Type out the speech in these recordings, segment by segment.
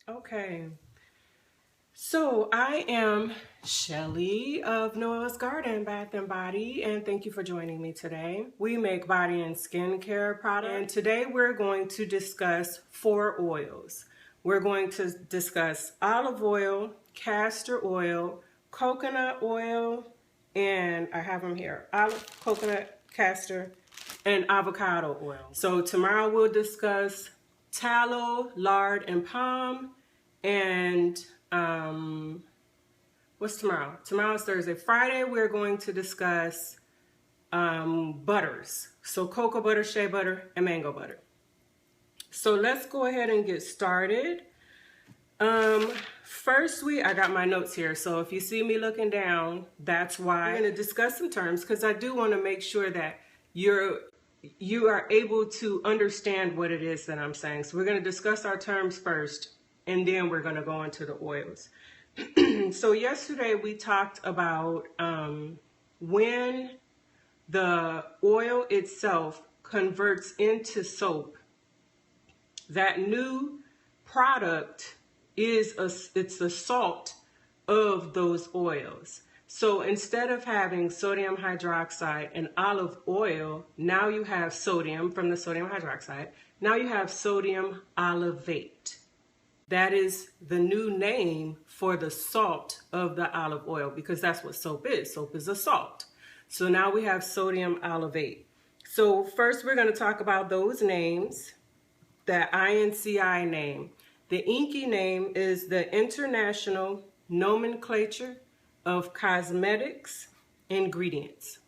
Okay, so I am Shelly of Noelle's Garden, Bath and Body, and thank you for joining me today. We make body and skincare products, and today we're going to discuss 4 oils. We're going to discuss olive oil, castor oil, coconut oil, and I have them here, olive, coconut, castor, and avocado oil. So tomorrow we'll discuss tallow, lard, and palm, and what's tomorrow? Tomorrow's Thursday. Friday, we're going to discuss butters. So cocoa butter, shea butter, and mango butter. So let's go ahead and get started. First, I got my notes here. So if you see me looking down, that's why. I'm going to discuss some terms because I do want to make sure that you are able to understand what it is that I'm saying. So we're going to discuss our terms first, and then we're going to go into the oils. So yesterday we talked about when the oil itself converts into soap, that new product it's a salt of those oils. So instead of having sodium hydroxide and olive oil, now you have sodium from the sodium hydroxide. Now you have sodium olivate. That is the new name for the salt of the olive oil, because that's what soap is. Soap is a salt. So now we have sodium olivate. So first we're going to talk about those names, the INCI name. The INCI name is the International Nomenclature of Cosmetics Ingredients.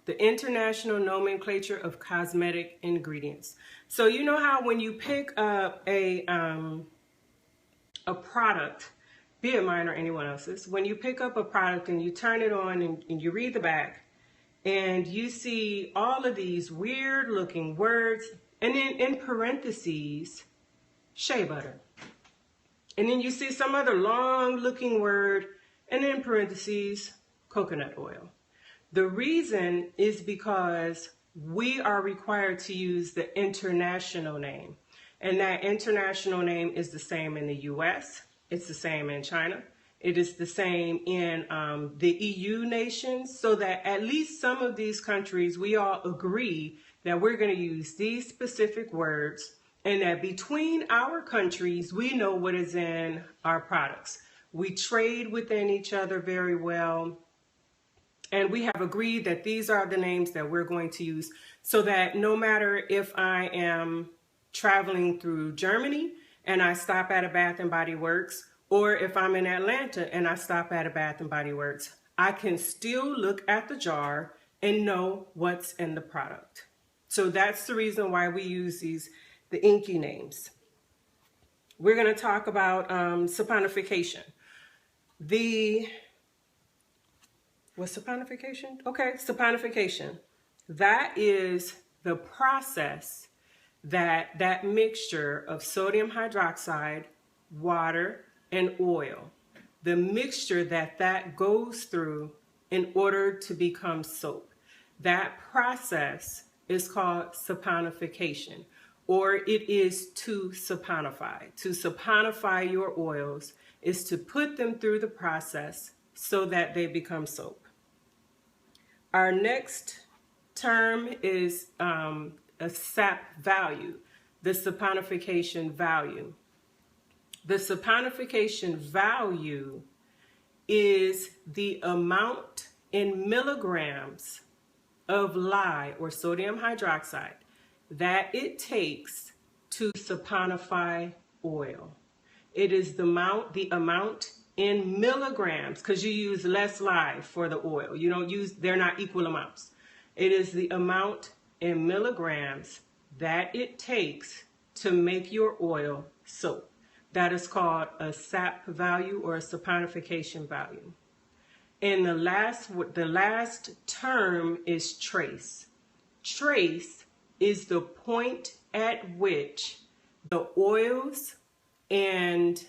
The International Nomenclature of Cosmetic Ingredients. So you know how when you pick up a product, be it mine or anyone else's, when you pick up a product and you turn it on and you read the back and you see all of these weird looking words, and then in parentheses, shea butter. And then you see some other long looking word, and in parentheses, coconut oil. The reason is because we are required to use the international name. And that international name is the same in the US, it's the same in China, it is the same in the EU nations, so that at least some of these countries, we all agree that we're going to use these specific words, and that between our countries, we know what is in our products. We trade within each other very well. And we have agreed that these are the names that we're going to use, so that no matter if I am traveling through Germany and I stop at a Bath and Body Works, or if I'm in Atlanta and I stop at a Bath and Body Works, I can still look at the jar and know what's in the product. So that's the reason why we use the INCI names. We're going to talk about saponification. What's saponification? Okay, saponification. That is the process that mixture of sodium hydroxide, water, and oil, the mixture that goes through in order to become soap. That process is called saponification, or it is to saponify. To saponify your oils is to put them through the process so that they become soap. Our next term is a sap value, the saponification value. The saponification value is the amount in milligrams of lye or sodium hydroxide that it takes to saponify oil. It is the amount in milligrams, because you use less lye for the oil. You don't use, they're not equal amounts. It is the amount in milligrams that it takes to make your oil soap. That is called a sap value or a saponification value. And the last term is trace. Trace is the point at which the oils and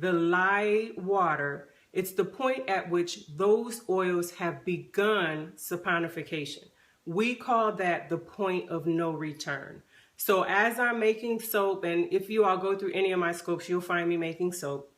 the lye water, it's the point at which those oils have begun saponification. We call that the point of no return. So as I'm making soap, and if you all go through any of my scopes, you'll find me making soap.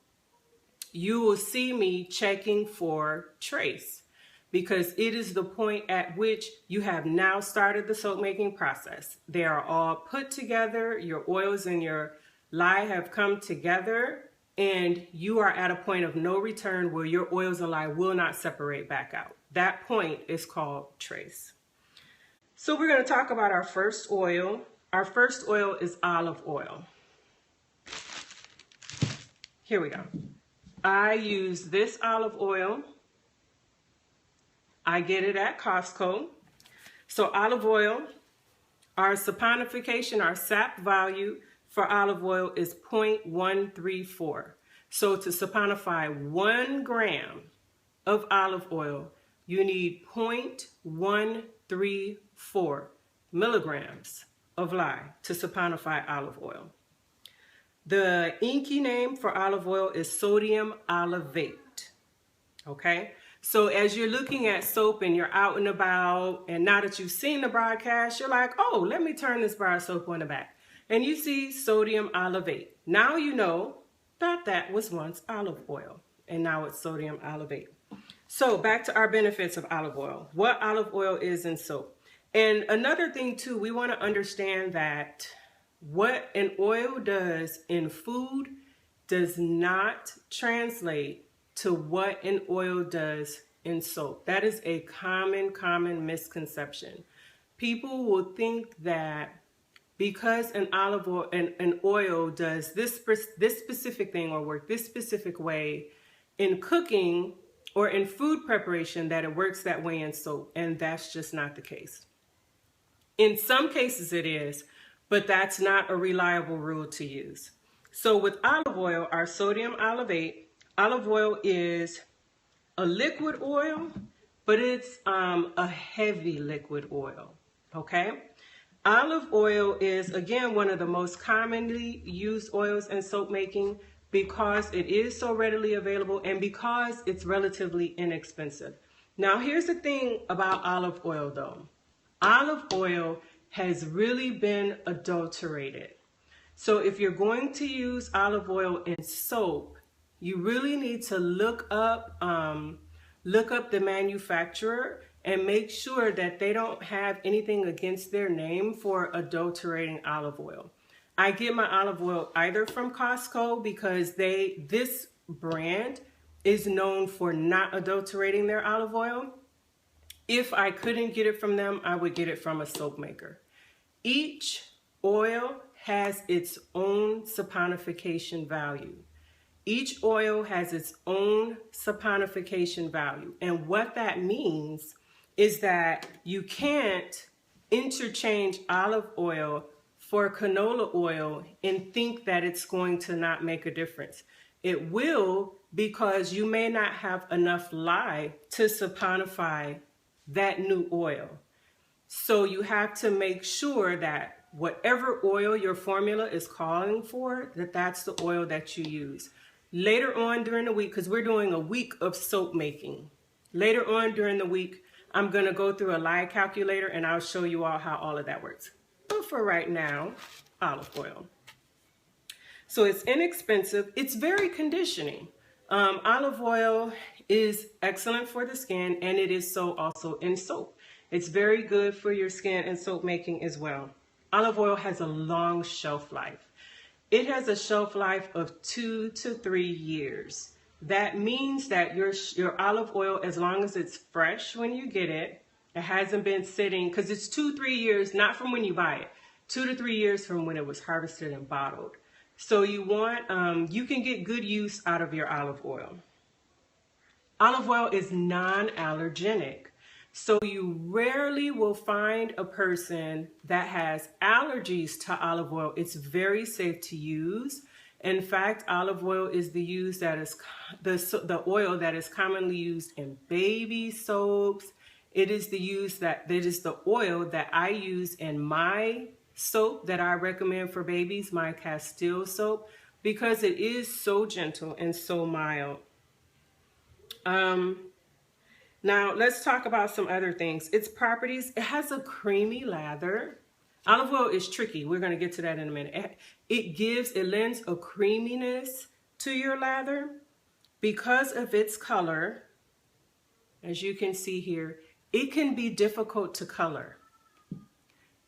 You will see me checking for trace, because it is the point at which you have now started the soap making process. They are all put together, your oils and your lye have come together, and you are at a point of no return where your oils and lye will not separate back out. That point is called trace. So we're going to talk about our first oil. Our first oil is olive oil. Here we go. I use this olive oil. I get it at Costco. So olive oil, our saponification, our sap value for olive oil is 0.134. So to saponify 1 gram of olive oil, you need 0.134 milligrams of lye to saponify olive oil. The inky name for olive oil is sodium olivate. Okay, so as you're looking at soap and you're out and about, and now that you've seen the broadcast, you're like, oh, let me turn this bar of soap on the back. And you see sodium olivate. Now you know that that was once olive oil, and now it's sodium olivate. So back to our benefits of olive oil. What olive oil is in soap. And another thing too, we want to understand that what an oil does in food does not translate to what an oil does in soap. That is a common misconception. People will think that because an olive oil and an oil does this specific thing or work this specific way in cooking or in food preparation, that it works that way in soap, and that's just not the case. In some cases it is, but that's not a reliable rule to use. So with olive oil, our sodium olivate, olive oil is a liquid oil, but it's a heavy liquid oil, okay? Olive oil is, again, one of the most commonly used oils in soap making because it is so readily available and because it's relatively inexpensive. Now, here's the thing about olive oil, though. Olive oil has really been adulterated. So if you're going to use olive oil in soap, you really need to look up the manufacturer and make sure that they don't have anything against their name for adulterating olive oil. I get my olive oil either from Costco because this brand is known for not adulterating their olive oil. If I couldn't get it from them, I would get it from a soap maker. Each oil has its own saponification value. Each oil has its own saponification value. And what that means is that you can't interchange olive oil for canola oil and think that it's going to not make a difference. It will, because you may not have enough lye to saponify that new oil. So you have to make sure that whatever oil your formula is calling for, that's the oil that you use. Later on during the week, because we're doing a week of soap making, later on during the week, I'm going to go through a lye calculator and I'll show you all how all of that works. But for right now, olive oil. So it's inexpensive. It's very conditioning. Olive oil is excellent for the skin, and it is so also in soap. It's very good for your skin and soap making as well. Olive oil has a long shelf life. It has a shelf life of 2 to 3 years. That means that your olive oil, as long as it's fresh when you get it, it hasn't been sitting, because it's 2 to 3 years, not from when you buy it, 2 to 3 years from when it was harvested and bottled. So you want, you can get good use out of your olive oil. Olive oil is non-allergenic. So you rarely will find a person that has allergies to olive oil. It's very safe to use. In fact, olive oil is the oil that is commonly used in baby soaps. It is the oil that I use in my soap that I recommend for babies, my Castile soap, because it is so gentle and so mild. Now let's talk about some other things. Its properties: it has a creamy lather. Olive oil is tricky. We're going to get to that in a minute. It lends a creaminess to your lather because of its color. As you can see here, it can be difficult to color.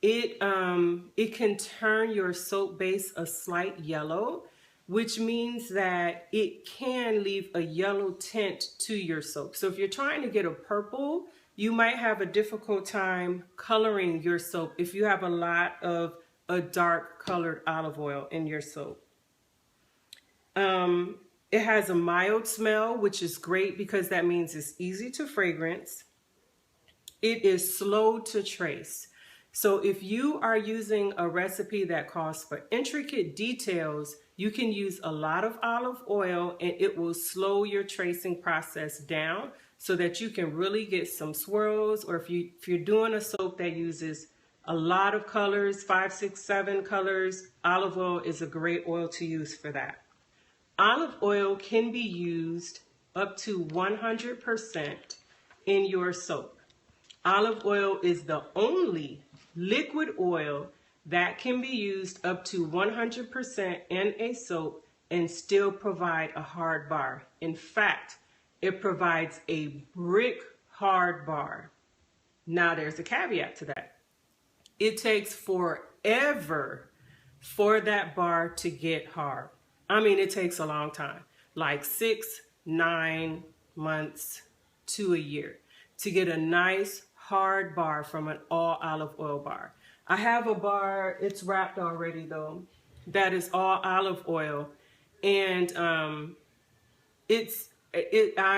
It can turn your soap base a slight yellow, which means that it can leave a yellow tint to your soap. So if you're trying to get a purple, you might have a difficult time coloring your soap if you have a lot of a dark colored olive oil in your soap. It has a mild smell, which is great because that means it's easy to fragrance. It is slow to trace. So if you are using a recipe that calls for intricate details, you can use a lot of olive oil and it will slow your tracing process down so that you can really get some swirls. Or if you're doing a soap that uses a lot of colors, 5, 6, 7 colors, olive oil is a great oil to use for that. Olive oil can be used up to 100% in your soap. Olive oil is the only liquid oil that can be used up to 100% in a soap and still provide a hard bar. In fact, it provides a brick hard bar. Now there's a caveat to that. It takes forever for that bar to get hard. I mean, it takes a long time, like 6, 9 months to a year to get a nice hard bar from an all olive oil bar. I have a bar, it's wrapped already though, that is all olive oil, and I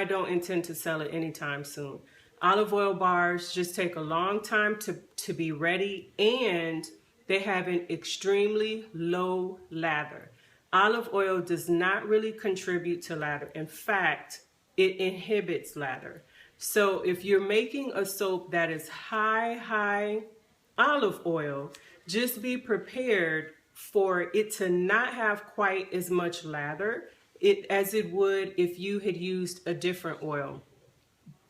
don't intend to sell it anytime soon. Olive oil bars just take a long time to be ready, and they have an extremely low lather. Olive oil does not really contribute to lather. In fact, it inhibits lather. So if you're making a soap that is high olive oil, just be prepared for it to not have quite as much lather as it would if you had used a different oil.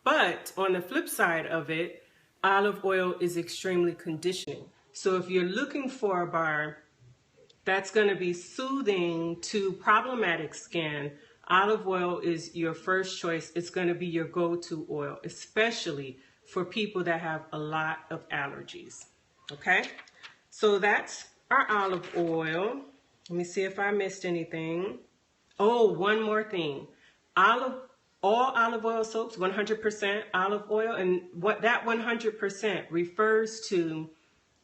But on the flip side of it, olive oil is extremely conditioning. So if you're looking for a bar that's going to be soothing to problematic skin, olive oil is your first choice. It's going to be your go-to oil, especially for people that have a lot of allergies. Okay, so that's our olive oil. Let me see if I missed anything. Oh, one more thing. All olive oil soaps, 100% olive oil, and what that 100% refers to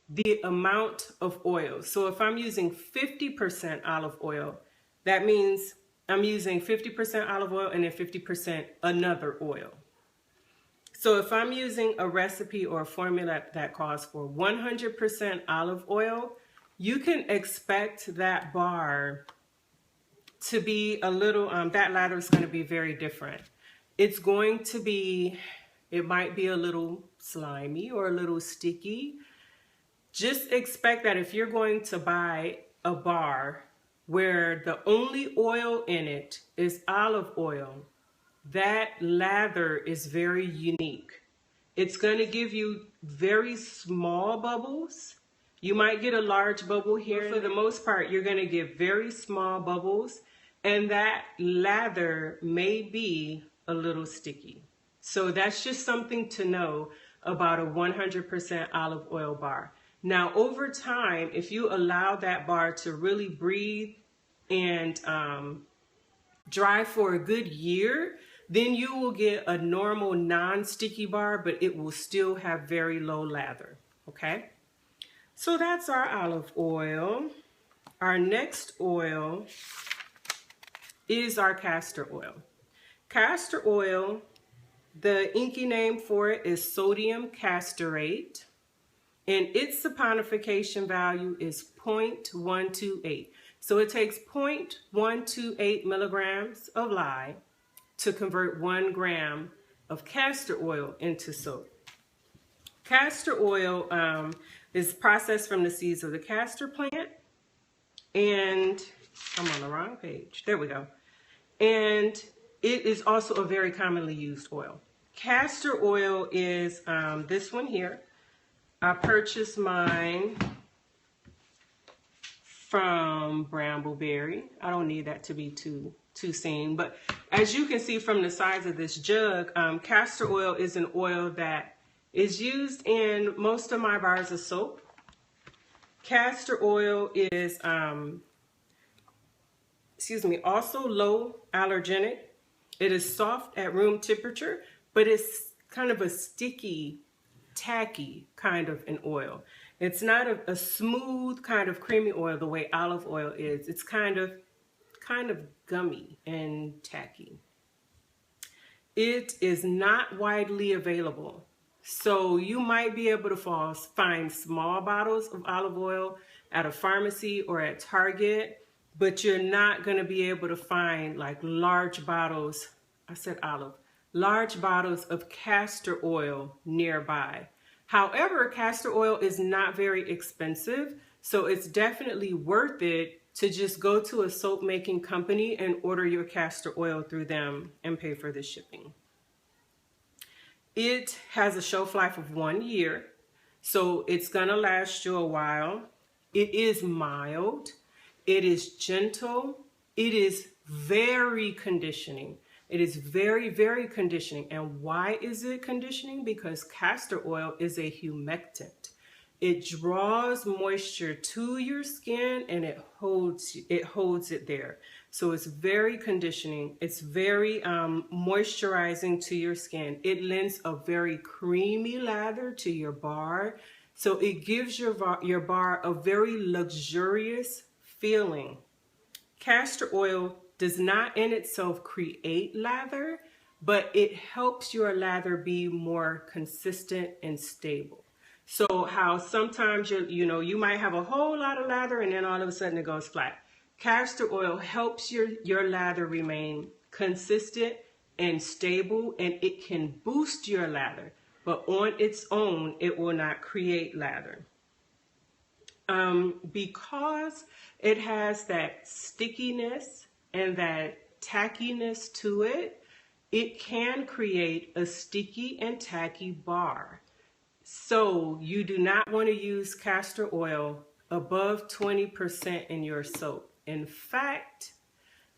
the amount of oil. So if I'm using 50% olive oil, that means I'm using 50% olive oil and then 50% another oil. So if I'm using a recipe or a formula that calls for 100% olive oil, you can expect that bar to be a little, that lather is going to be very different. It's going to be, it might be a little slimy or a little sticky. Just expect that if you're going to buy a bar where the only oil in it is olive oil, that lather is very unique. It's going to give you very small bubbles. You might get a large bubble here. For the most part, you're going to get very small bubbles, and that lather may be a little sticky. So that's just something to know about a 100% olive oil bar. Now, over time, if you allow that bar to really breathe and dry for a good year, then you will get a normal non-sticky bar, but it will still have very low lather, okay? So that's our olive oil. Our next oil is our castor oil. Castor oil, the inky name for it is sodium castorate, and its saponification value is 0.128. So it takes 0.128 milligrams of lye to convert 1 gram of castor oil into soap. Castor oil is processed from the seeds of the castor plant, and I'm on the wrong page. There we go. And it is also a very commonly used oil. Castor oil is this one here. I purchased mine from Brambleberry. I don't need that to be too seen, but as you can see from the size of this jug, castor oil is an oil that is used in most of my bars of soap. Castor oil is, also low allergenic. It is soft at room temperature, but it's kind of a sticky, tacky kind of an oil. It's not a smooth kind of creamy oil the way olive oil is. It's kind of gummy and tacky. It is not widely available. So you might be able to find small bottles of olive oil at a pharmacy or at Target, but you're not going to be able to find like large bottles, large bottles of castor oil nearby. However, castor oil is not very expensive, so it's definitely worth it to just go to a soap making company and order your castor oil through them and pay for the shipping. It has a shelf life of 1 year, so it's gonna last you a while. It is mild, it is gentle, it is very conditioning. It is very, very conditioning. And why is it conditioning? Because castor oil is a humectant. It draws moisture to your skin and it holds it there. So it's very conditioning. It's very moisturizing to your skin. It lends a very creamy lather to your bar. So it gives your bar a very luxurious feeling. Castor oil does not in itself create lather, but it helps your lather be more consistent and stable. So how sometimes you might have a whole lot of lather and then all of a sudden it goes flat. Castor oil helps your lather remain consistent and stable, and it can boost your lather, but on its own, it will not create lather. Because it has that stickiness and that tackiness to it, it can create a sticky and tacky bar. So you do not want to use castor oil above 20% in your soap. In fact,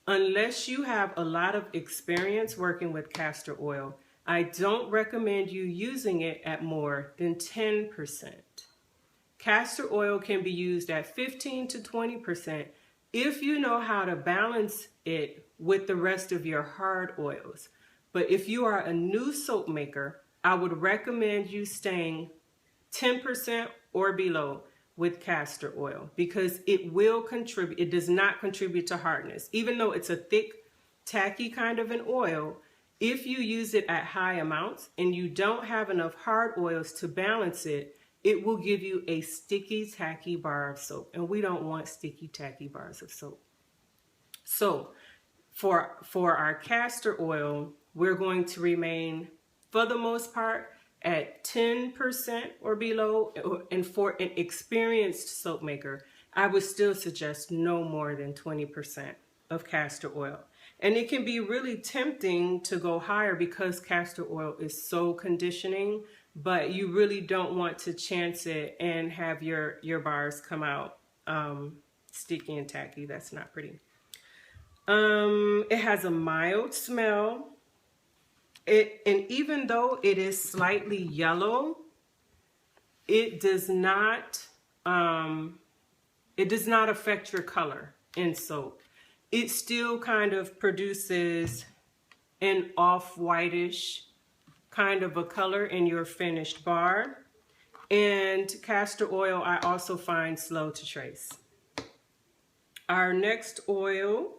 unless you have a lot of experience working with castor oil, I don't recommend you using it at more than 10%. Castor oil can be used at 15 to 20% if you know how to balance it with the rest of your hard oils. But if you are a new soap maker, I would recommend you staying 10% or below with castor oil, because it will contribute. It does not contribute to hardness. Even though it's a thick, tacky kind of an oil, if you use it at high amounts and you don't have enough hard oils to balance it, it will give you a sticky, tacky bar of soap. And we don't want sticky, tacky bars of soap. So for our castor oil, we're going to remain, for the most part, at 10% or below. And for an experienced soap maker, I would still suggest no more than 20% of castor oil. And it can be really tempting to go higher because castor oil is so conditioning, but you really don't want to chance it and have your bars come out sticky and tacky. That's not pretty. It has a mild smell. And even though it is slightly yellow, it does not affect your color in soap. It still kind of produces an off-whitish kind of a color in your finished bar. And castor oil I also find slow to trace. Our next oil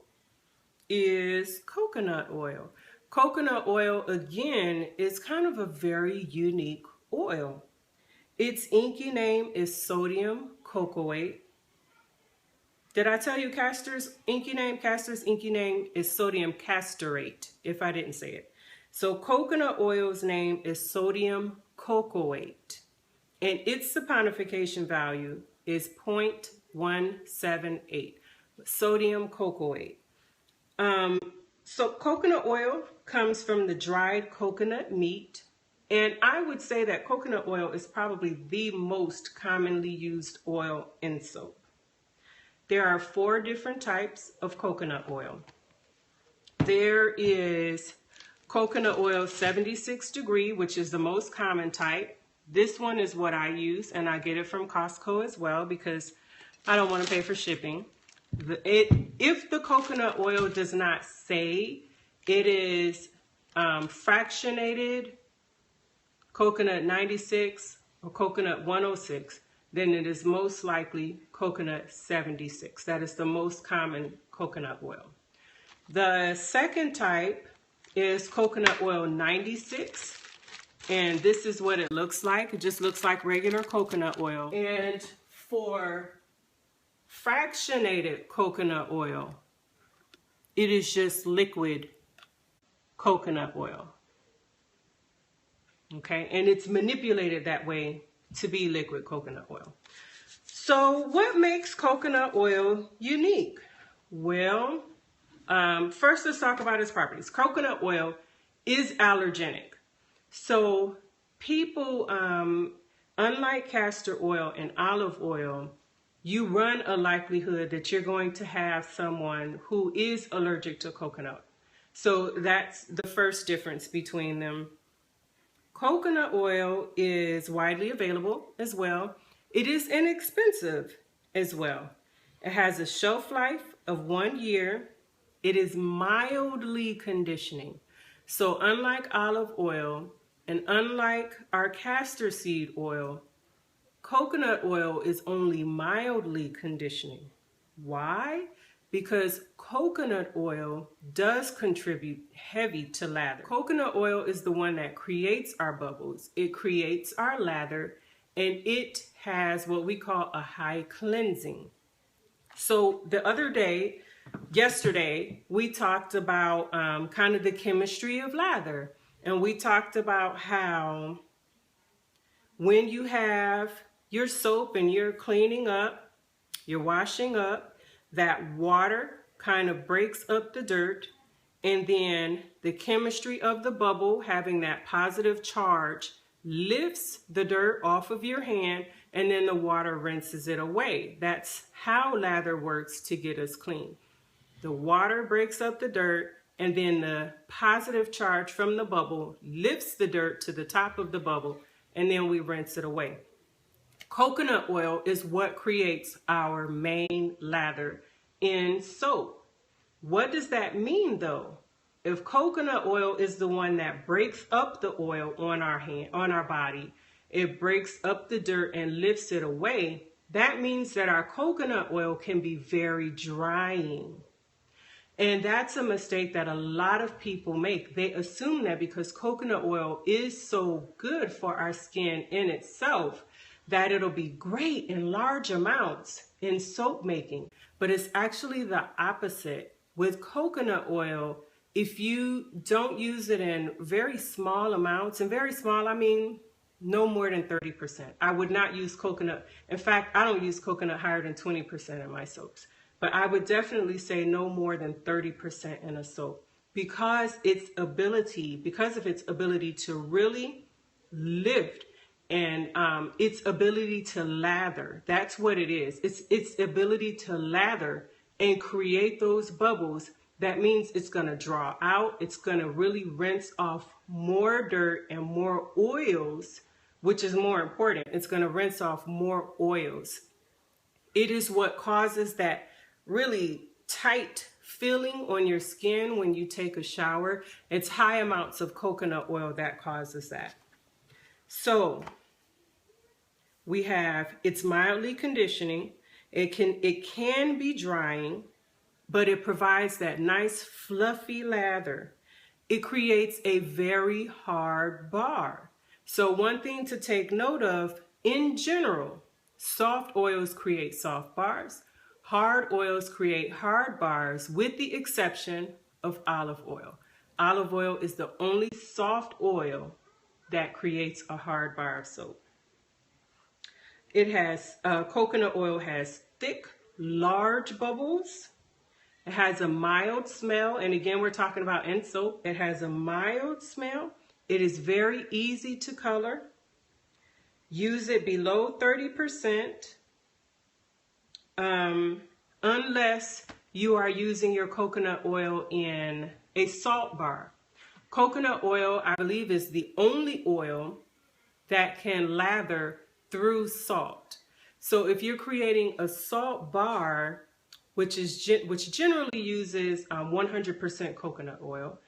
is coconut oil. Coconut oil, again, is kind of a very unique oil. Its inky name is sodium cocoate. Did I tell you castor's inky name? Castor's inky name is sodium castorate, if I didn't say it. So coconut oil's name is sodium cocoate, and its saponification value is 0.178, sodium cocoate. So coconut oil comes from the dried coconut meat, and I would say that coconut oil is probably the most commonly used oil in soap. there are 4 different types of coconut oil. There is coconut oil 76 degree, which is the most common type. This one is what I use, and I get it from Costco as well because I don't want to pay for shipping. If the coconut oil does not say it is fractionated coconut 96 or coconut 106, then it is most likely coconut 76. That is the most common coconut oil. The second type is coconut oil 96, and this is what it looks like. It just looks like regular coconut oil. And for fractionated coconut oil, it is just liquid coconut oil. Okay, and it's manipulated that way to be liquid coconut oil. So what makes coconut oil unique? Well, first let's talk about its properties. Coconut oil is allergenic. So people, unlike castor oil and olive oil, you run a likelihood that you're going to have someone who is allergic to coconut. So that's the first difference between them. Coconut oil is widely available as well. It is inexpensive as well. It has a shelf life of 1 year. It is mildly conditioning. So unlike olive oil and unlike our castor seed oil, coconut oil is only mildly conditioning. Why? Because coconut oil does contribute heavy to lather. Coconut oil is the one that creates our bubbles. It creates our lather, and it has what we call a high cleansing. So the other day, yesterday, we talked about kind of the chemistry of lather. And we talked about how when you have your soap and you're cleaning up, you're washing up, that water kind of breaks up the dirt, and then the chemistry of the bubble, having that positive charge, lifts the dirt off of your hand, and then the water rinses it away. That's how lather works to get us clean. The water breaks up the dirt, and then the positive charge from the bubble lifts the dirt to the top of the bubble, and then we rinse it away. Coconut oil is what creates our main lather in soap. What does that mean though? If coconut oil is the one that breaks up the oil on our hand, on our body, it breaks up the dirt and lifts it away, that means that our coconut oil can be very drying. And that's a mistake that a lot of people make. They assume that because coconut oil is so good for our skin in itself, that it'll be great in large amounts in soap making. But it's actually the opposite. With coconut oil, if you don't use it in very small amounts, and very small, I mean no more than 30%. I would not use coconut. In fact, I don't use coconut higher than 20% in my soaps. But I would definitely say no more than 30% in a soap because of its ability to really lift and its ability to lather. That's what it is. It's its ability to lather and create those bubbles. That means it's going to draw out. It's going to really rinse off more dirt and more oils, which is more important. It's going to rinse off more oils. It is what causes that really tight feeling on your skin when you take a shower. It's high amounts of coconut oil that causes that. So we have, it's mildly conditioning. It can be drying, but it provides that nice fluffy lather. It creates a very hard bar. So one thing to take note of, in general, soft oils create soft bars. Hard oils create hard bars, with the exception of olive oil. Olive oil is the only soft oil that creates a hard bar of soap. It has, coconut oil has thick, large bubbles. It has a mild smell. And again, we're talking about in soap. It has a mild smell. It is very easy to color. Use it below 30%. unless you are using your coconut oil in a salt bar. Coconut oil, I believe, is the only oil that can lather through salt. So if you're creating a salt bar, which generally uses 100% coconut oil,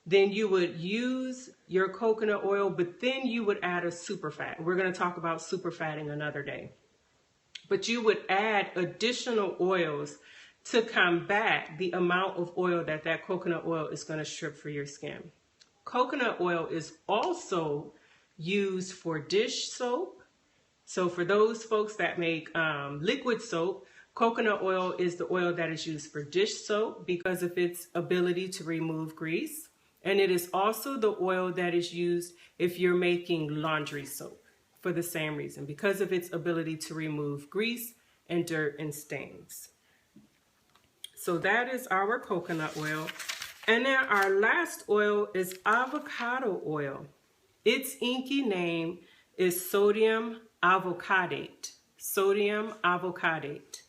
then you would use your coconut oil, but then you would add a super fat. We're going to talk about super fatting another day. But you would add additional oils to combat the amount of oil that coconut oil is going to strip for your skin. Coconut oil is also used for dish soap. So for those folks that make liquid soap, coconut oil is the oil that is used for dish soap because of its ability to remove grease. And it is also the oil that is used if you're making laundry soap for the same reason, because of its ability to remove grease and dirt and stains. So that is our coconut oil. And then our last oil is avocado oil. Its inky name is sodium avocadate. Sodium avocadate.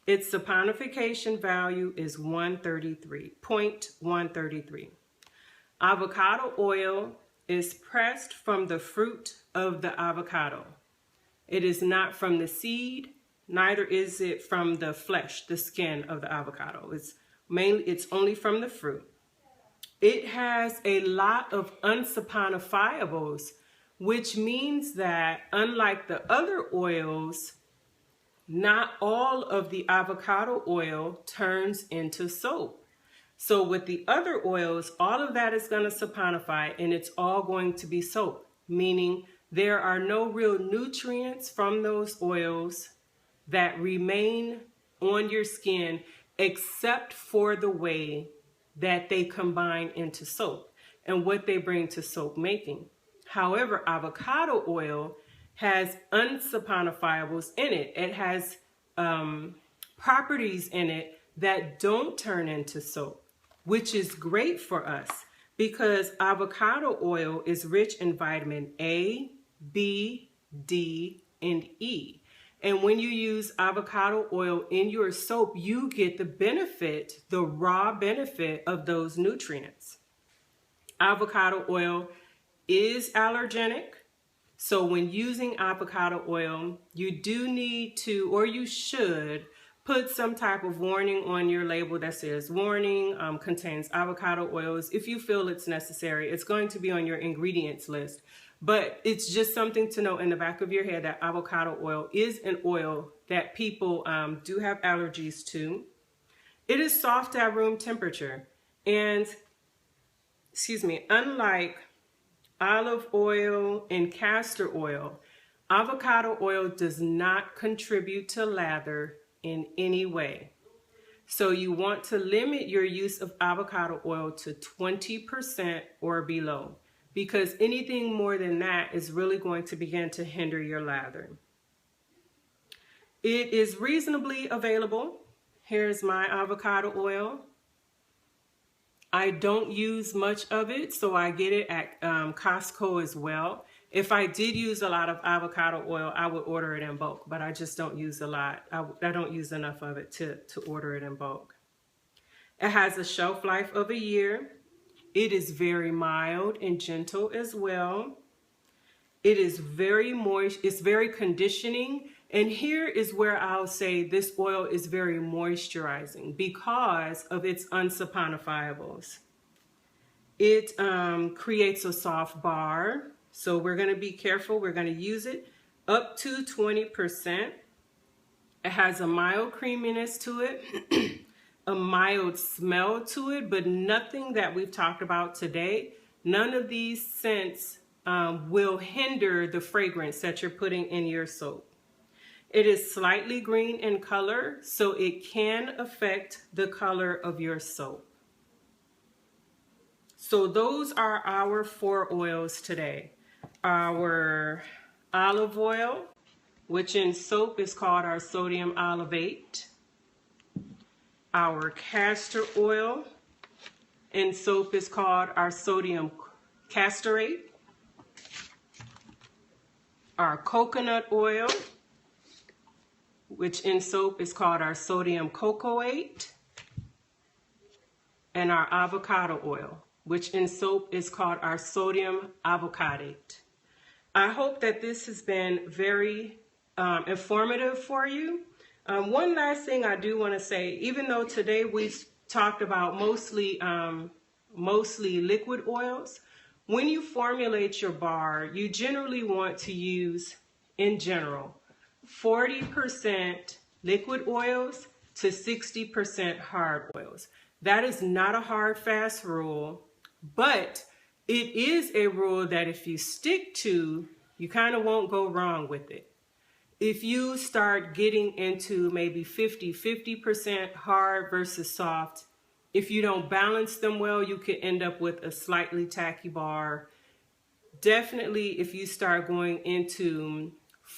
Its saponification value is 0.133. Avocado oil is pressed from the fruit of the avocado. It is not from the seed, neither is it from the flesh, the skin of the avocado. It's only from the fruit. It has a lot of unsaponifiables, which means that unlike the other oils, not all of the avocado oil turns into soap. So with the other oils, all of that is going to saponify and it's all going to be soap, meaning there are no real nutrients from those oils that remain on your skin except for the way that they combine into soap and what they bring to soap making. However, avocado oil has unsaponifiables in it. It has properties in it that don't turn into soap, which is great for us because avocado oil is rich in vitamin A, B, D, and E. And when you use avocado oil in your soap, you get the benefit, the raw benefit of those nutrients. Avocado oil is allergenic. So when using avocado oil, you do need to, or you should, put some type of warning on your label that says warning, contains avocado oils. If you feel it's necessary, it's going to be on your ingredients list. But it's just something to know in the back of your head that avocado oil is an oil that people do have allergies to. It is soft at room temperature. And, unlike olive oil and castor oil, avocado oil does not contribute to lather in any way. So you want to limit your use of avocado oil to 20% or below, because anything more than that is really going to begin to hinder your lather. It is reasonably available. Here's my avocado oil. I don't use much of it, so I get it at Costco as well. If I did use a lot of avocado oil, I would order it in bulk, but I just don't use a lot. I don't use enough of it to order it in bulk. It has a shelf life of a year. It is very mild and gentle as well. It is very moist. It's very conditioning. And here is where I'll say this oil is very moisturizing because of its unsaponifiables. It creates a soft bar. So we're going to be careful. We're going to use it up to 20%. It has a mild creaminess to it, a mild smell to it, but nothing that we've talked about today. None of these scents will hinder the fragrance that you're putting in your soap. It is slightly green in color, so it can affect the color of your soap. So those are our 4 oils today. Our olive oil, which in soap is called our sodium olivate. Our castor oil in soap is called our sodium castorate. Our coconut oil which in soap is called our sodium cocoate, and our avocado oil, which in soap is called our sodium avocadate. I hope that this has been very informative for you. One last thing I do want to say, even though today we talked about mostly liquid oils, when you formulate your bar, you generally want to use, in general, 40% liquid oils to 60% hard oils. That is not a hard, fast rule, but it is a rule that if you stick to, you kind of won't go wrong with it. If you start getting into maybe 50% hard versus soft, if you don't balance them well, you could end up with a slightly tacky bar. Definitely, if you start going into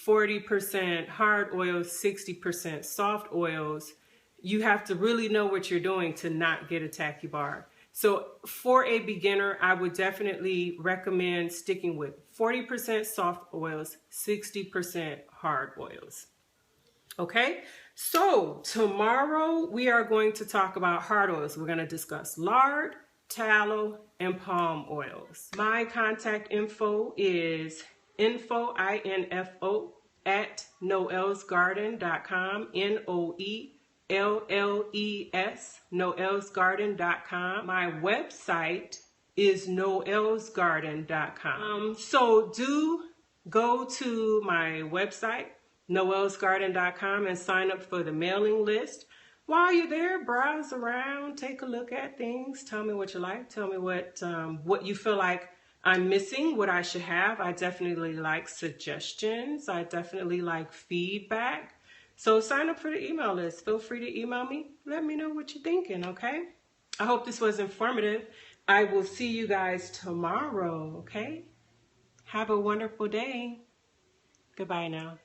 40% hard oils, 60% soft oils, you have to really know what you're doing to not get a tacky bar. So for a beginner, I would definitely recommend sticking with 40% soft oils, 60% hard oils. Okay, so tomorrow we are going to talk about hard oils. We're going to discuss lard, tallow, and palm oils. My contact info is info, I-N-F-O, at noellesgarden.com, Noelles, noellesgarden.com. My website is noellesgarden.com. So do go to my website, noellesgarden.com, and sign up for the mailing list. While you're there, browse around, take a look at things. Tell me what you like. Tell me what you feel like I'm missing, what I should have. I definitely like suggestions. I definitely like feedback. So sign up for the email list. Feel free to email me. Let me know what you're thinking, okay? I hope this was informative. I will see you guys tomorrow, okay? Have a wonderful day. Goodbye now.